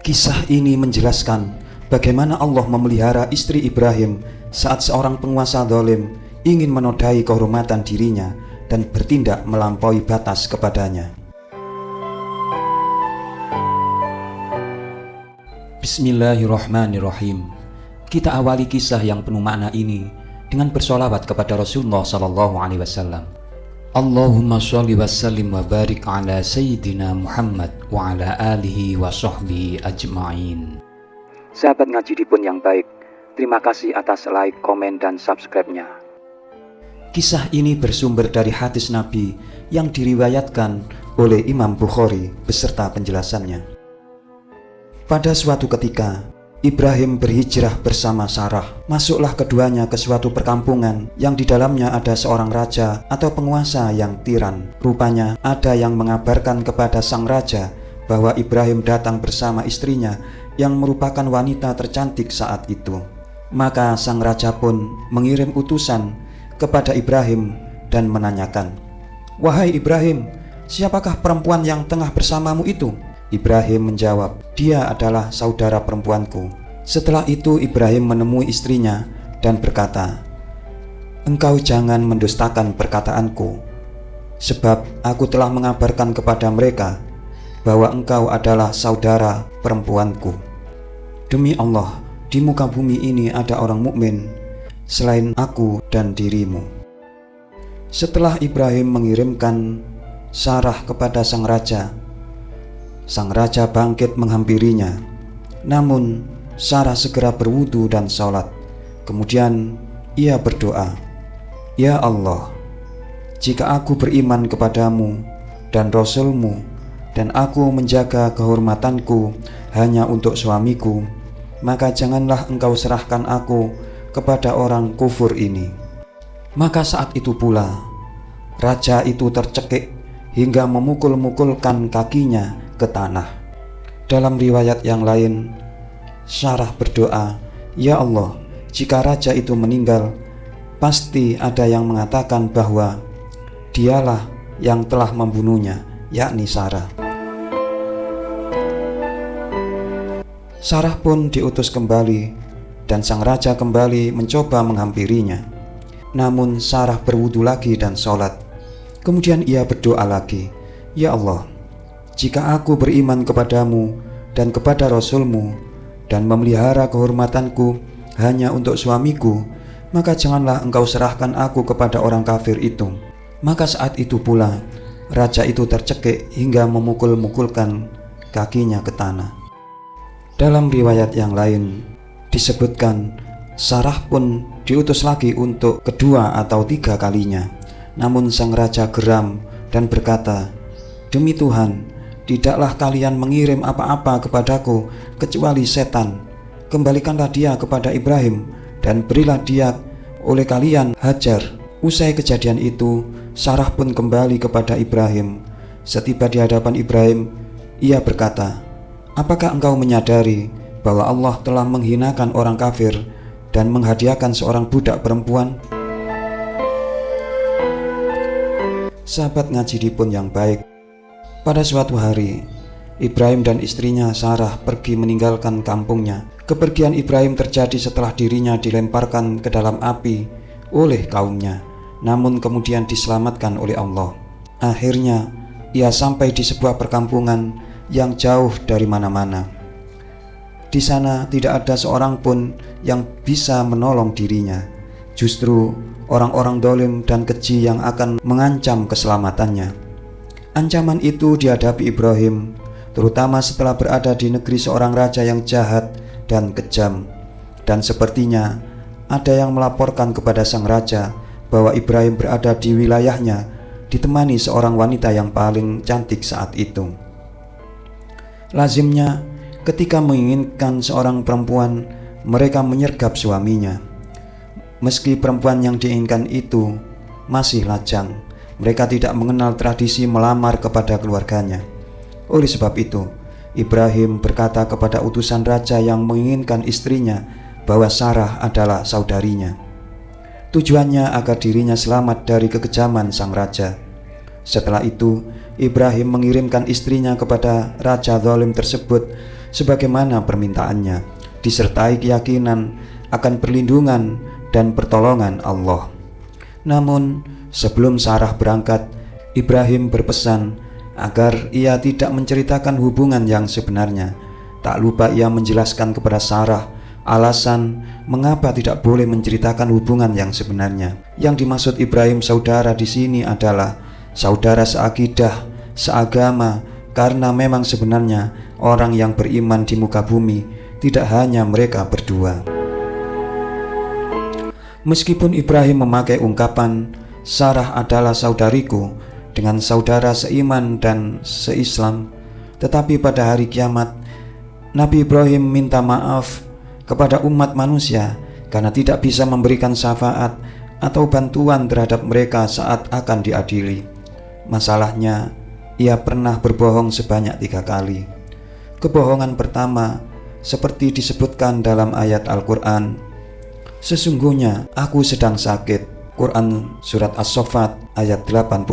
Kisah ini menjelaskan bagaimana Allah memelihara istri Ibrahim saat seorang penguasa zalim ingin menodai kehormatan dirinya dan bertindak melampaui batas kepadanya. Bismillahirrahmanirrahim. Kita awali kisah yang penuh makna ini dengan bersolawat kepada Rasulullah SAW. Allahumma sholli wa sallim wa barik ala Sayyidina Muhammad wa ala alihi wa sahbihi ajma'in. Sahabat ngaji dipun yang baik, terima kasih atas like, komen, dan subscribe-nya. Kisah ini bersumber dari hadis Nabi yang diriwayatkan oleh Imam Bukhari beserta penjelasannya. Pada suatu ketika, Ibrahim berhijrah bersama Sarah. Masuklah keduanya ke suatu perkampungan yang di dalamnya ada seorang raja atau penguasa yang tiran. Rupanya ada yang mengabarkan kepada sang raja bahwa Ibrahim datang bersama istrinya yang merupakan wanita tercantik saat itu. Maka sang raja pun mengirim utusan kepada Ibrahim dan menanyakan, "Wahai Ibrahim, siapakah perempuan yang tengah bersamamu itu?" Ibrahim menjawab, "Dia adalah saudara perempuanku." Setelah itu Ibrahim menemui istrinya dan berkata, "Engkau jangan mendustakan perkataanku, sebab aku telah mengabarkan kepada mereka bahwa engkau adalah saudara perempuanku. Demi Allah, di muka bumi ini ada orang mukmin selain aku dan dirimu." Setelah Ibrahim mengirimkan Sarah kepada sang raja bangkit menghampirinya. Namun Sarah segera berwudu dan sholat. Kemudian ia berdoa, "Ya Allah, jika aku beriman kepadamu dan Rasulmu dan aku menjaga kehormatanku hanya untuk suamiku, maka janganlah engkau serahkan aku kepada orang kufur ini." Maka saat itu pula raja itu tercekik hingga memukul-mukulkan kakinya ke tanah. Dalam riwayat yang lain, Sarah berdoa, "Ya Allah, jika raja itu meninggal, pasti ada yang mengatakan bahwa dialah yang telah membunuhnya, yakni Sarah." Sarah pun diutus kembali dan sang raja kembali mencoba menghampirinya. Namun Sarah berwudu lagi dan sholat. Kemudian ia berdoa lagi, "Ya Allah, jika aku beriman kepadamu dan kepada Rasulmu dan memelihara kehormatanku hanya untuk suamiku, maka janganlah engkau serahkan aku kepada orang kafir itu." Maka saat itu pula raja itu tercekik hingga memukul-mukulkan kakinya ke tanah. Dalam riwayat yang lain disebutkan Sarah pun diutus lagi untuk kedua atau tiga kalinya. Namun sang raja geram dan berkata, "Demi Tuhan, tidaklah kalian mengirim apa-apa kepadaku kecuali setan. Kembalikanlah dia kepada Ibrahim dan berilah dia oleh kalian Hajar." Usai kejadian itu, Sarah pun kembali kepada Ibrahim. Setiba di hadapan Ibrahim, ia berkata, "Apakah engkau menyadari bahwa Allah telah menghinakan orang kafir dan menghadiahkan seorang budak perempuan?" Sahabat ngaji dipun yang baik, pada suatu hari Ibrahim dan istrinya Sarah pergi meninggalkan kampungnya. Kepergian Ibrahim terjadi setelah dirinya dilemparkan ke dalam api oleh kaumnya, namun kemudian diselamatkan oleh Allah. Akhirnya ia sampai di sebuah perkampungan yang jauh dari mana-mana. Di sana tidak ada seorang pun yang bisa menolong dirinya. Justru orang-orang zalim dan keji yang akan mengancam keselamatannya. Ancaman itu dihadapi Ibrahim, terutama setelah berada di negeri seorang raja yang jahat dan kejam. Dan sepertinya ada yang melaporkan kepada sang raja bahwa Ibrahim berada di wilayahnya ditemani seorang wanita yang paling cantik saat itu. Lazimnya ketika menginginkan seorang perempuan, mereka menyergap suaminya. Meski perempuan yang diinginkan itu masih lajang, mereka tidak mengenal tradisi melamar kepada keluarganya. Oleh sebab itu, Ibrahim berkata kepada utusan raja yang menginginkan istrinya bahwa Sarah adalah saudarinya. Tujuannya agar dirinya selamat dari kekejaman sang raja. Setelah itu, Ibrahim mengirimkan istrinya kepada raja zalim tersebut sebagaimana permintaannya, disertai keyakinan akan perlindungan dan pertolongan Allah. Namun sebelum Sarah berangkat, Ibrahim berpesan agar ia tidak menceritakan hubungan yang sebenarnya. Tak lupa ia menjelaskan kepada Sarah alasan mengapa tidak boleh menceritakan hubungan yang sebenarnya. Yang dimaksud Ibrahim saudara di sini adalah saudara seakidah, seagama, karena memang sebenarnya orang yang beriman di muka bumi tidak hanya mereka berdua. Meskipun Ibrahim memakai ungkapan Sarah adalah saudariku dengan saudara seiman dan seislam, tetapi pada hari kiamat Nabi Ibrahim minta maaf kepada umat manusia karena tidak bisa memberikan syafaat atau bantuan terhadap mereka saat akan diadili. Masalahnya, ia pernah berbohong sebanyak 3 kali. Kebohongan pertama seperti disebutkan dalam ayat Al-Quran, sesungguhnya aku sedang sakit. Quran Surat As-Saffat ayat 89.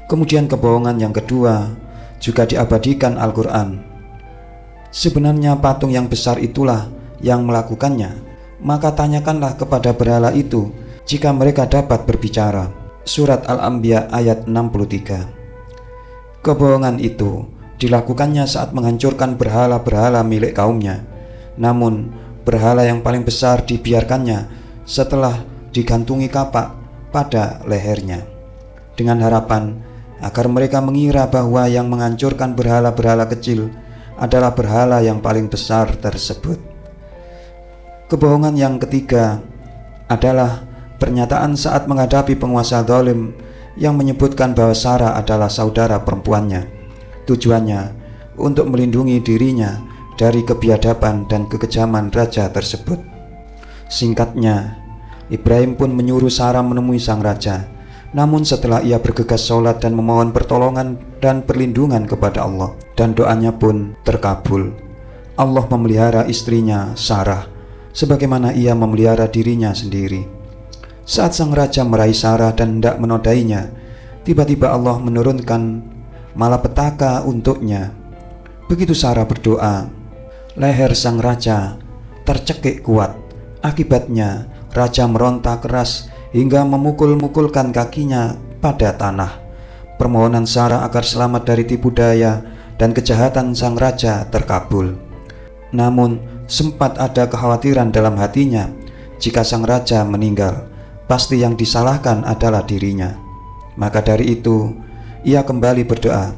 Kemudian kebohongan yang kedua juga diabadikan Al-Quran. Sebenarnya patung yang besar itulah yang melakukannya, maka tanyakanlah kepada berhala itu jika mereka dapat berbicara. Surat Al-Anbiya ayat 63. Kebohongan itu dilakukannya saat menghancurkan berhala-berhala milik kaumnya. Namun berhala yang paling besar dibiarkannya setelah digantungi kapak pada lehernya, dengan harapan agar mereka mengira bahwa yang menghancurkan berhala-berhala kecil adalah berhala yang paling besar tersebut. Kebohongan yang ketiga adalah pernyataan saat menghadapi penguasa zalim yang menyebutkan bahwa Sarah adalah saudara perempuannya. Tujuannya untuk melindungi dirinya dari kebiadaban dan kekejaman raja tersebut. Singkatnya, Ibrahim pun menyuruh Sarah menemui sang raja. Namun setelah ia bergegas sholat dan memohon pertolongan dan perlindungan kepada Allah, dan doanya pun terkabul. Allah memelihara istrinya Sarah sebagaimana ia memelihara dirinya sendiri. Saat sang raja meraih Sarah dan hendak menodainya, tiba-tiba Allah menurunkan malapetaka untuknya. Begitu Sarah berdoa, leher sang raja tercekik kuat. Akibatnya raja meronta keras hingga memukul-mukulkan kakinya pada tanah. Permohonan Sarah agar selamat dari tipu daya dan kejahatan sang raja terkabul. Namun sempat ada kekhawatiran dalam hatinya, jika sang raja meninggal, pasti yang disalahkan adalah dirinya. Maka dari itu ia kembali berdoa,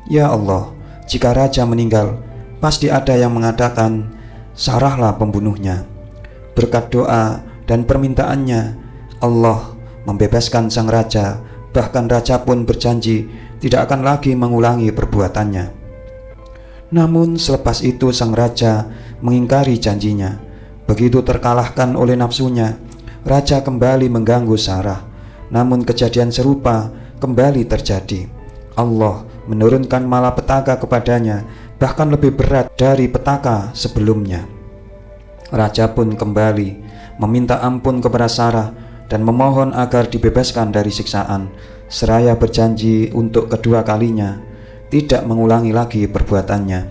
ya Allah, jika raja meninggal, pasti ada yang mengatakan Sarahlah pembunuhnya. Berkat doa dan permintaannya, Allah membebaskan sang raja. Bahkan raja pun berjanji tidak akan lagi mengulangi perbuatannya. Namun selepas itu sang raja mengingkari janjinya. Begitu terkalahkan oleh nafsunya, raja kembali mengganggu Sarah. Namun kejadian serupa kembali terjadi. Allah menurunkan malapetaka kepadanya, bahkan lebih berat dari petaka sebelumnya. Raja pun kembali meminta ampun kepada Sarah dan memohon agar dibebaskan dari siksaan, seraya berjanji untuk kedua kalinya tidak mengulangi lagi perbuatannya.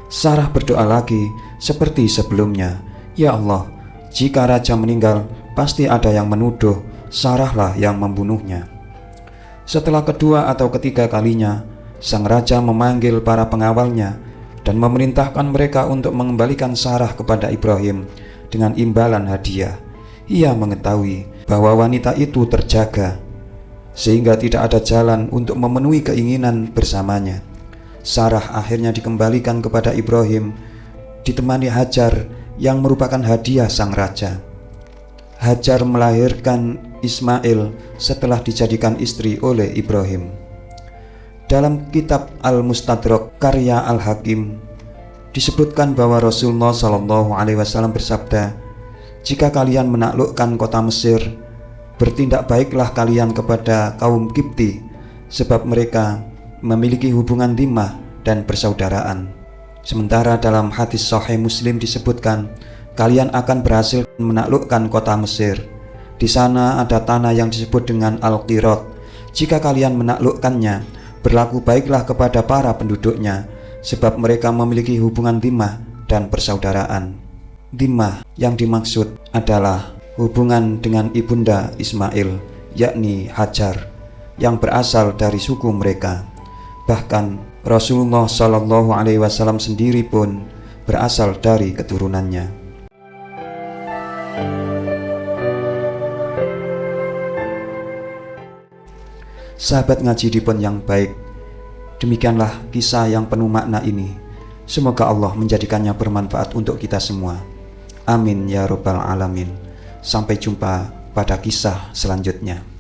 Sarah berdoa lagi seperti sebelumnya, ya Allah, jika raja meninggal, pasti ada yang menuduh Sarahlah yang membunuhnya. Setelah kedua atau ketiga kalinya, sang raja memanggil para pengawalnya dan memerintahkan mereka untuk mengembalikan Sarah kepada Ibrahim dengan imbalan hadiah. Ia mengetahui bahwa wanita itu terjaga, sehingga tidak ada jalan untuk memenuhi keinginan bersamanya. Sarah akhirnya dikembalikan kepada Ibrahim, ditemani Hajar yang merupakan hadiah sang raja. Hajar melahirkan Ismail setelah dijadikan istri oleh Ibrahim. Dalam kitab Al-Mustadrak karya Al-Hakim disebutkan bahwa Rasulullah SAW bersabda, jika kalian menaklukkan kota Mesir, bertindak baiklah kalian kepada kaum Kipti, sebab mereka memiliki hubungan dhimah dan persaudaraan. Sementara dalam hadis Sahih Muslim disebutkan, kalian akan berhasil menaklukkan kota Mesir. Di sana ada tanah yang disebut dengan Al-Qirat. Jika kalian menaklukkannya, berlaku baiklah kepada para penduduknya, sebab mereka memiliki hubungan dhimah dan persaudaraan. Dhimah yang dimaksud adalah hubungan dengan ibunda Ismail, yakni Hajar, yang berasal dari suku mereka. Bahkan Rasulullah Shallallahu Alaihi Wasallam sendiri pun berasal dari keturunannya. Sahabat ngaji dipun yang baik, demikianlah kisah yang penuh makna ini. Semoga Allah menjadikannya bermanfaat untuk kita semua. Amin ya rabbal alamin. Sampai jumpa pada kisah selanjutnya.